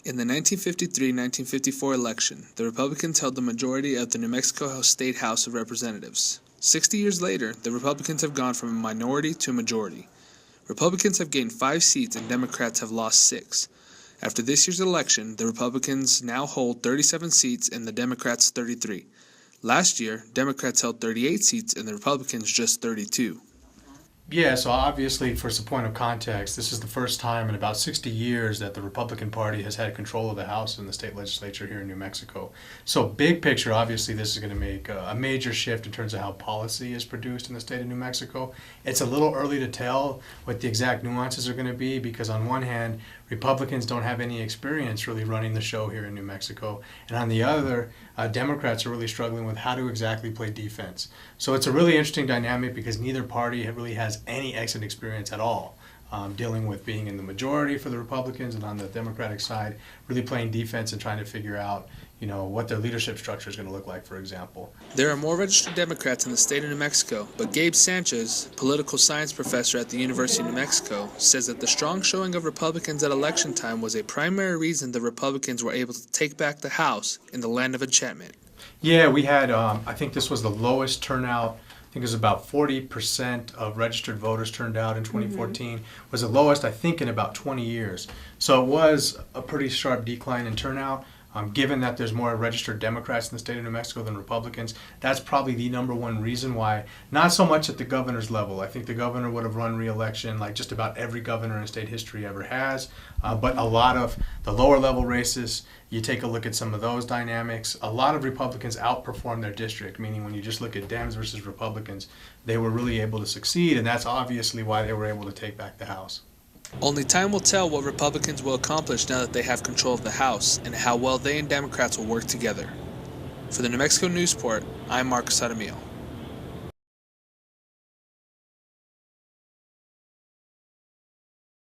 In the 1953-1954 election, the Republicans held the majority of the New Mexico State House of Representatives. 60 years later, the Republicans have gone from a minority to a majority. Republicans have gained 5 seats and Democrats have lost 6. After this year's election, the Republicans now hold 37 seats and the Democrats 33. Last year, Democrats held 38 seats and the Republicans just 32. Yeah, so obviously, for some point of context, this is the first time in about 60 years that the Republican Party has had control of the House and the state legislature here in New Mexico. So big picture, obviously, this is going to make a major shift in terms of how policy is produced in the state of New Mexico. It's a little early to tell what the exact nuances are going to be because on one hand, Republicans don't have any experience really running the show here in New Mexico. And on the other, Democrats are really struggling with how to exactly play defense. So it's a really interesting dynamic because neither party really has any exit experience at all, dealing with being in the majority for the Republicans and on the Democratic side, really playing defense and trying to figure out, what their leadership structure is going to look like, for example. There are more registered Democrats in the state of New Mexico, but Gabe Sanchez, political science professor at the University of New Mexico, says that the strong showing of Republicans at election time was a primary reason the Republicans were able to take back the House in the land of enchantment. Yeah, we had, I think this was the lowest turnout. I think it was about 40% of registered voters turned out in 2014. Was the lowest, I think, in about 20 years. So it was a pretty sharp decline in turnout. Given that there's more registered Democrats in the state of New Mexico than Republicans, that's probably the number one reason why. Not so much at the governor's level. I think the governor would have run re-election like just about every governor in state history ever has. But a lot of the lower level races, you take a look at some of those dynamics, a lot of Republicans outperformed their district, meaning when you just look at Dems versus Republicans, they were really able to succeed, and that's obviously why they were able to take back the House. Only time will tell what Republicans will accomplish now that they have control of the House and how well they and Democrats will work together. For the New Mexico Newsport, I'm Marcus Adamio.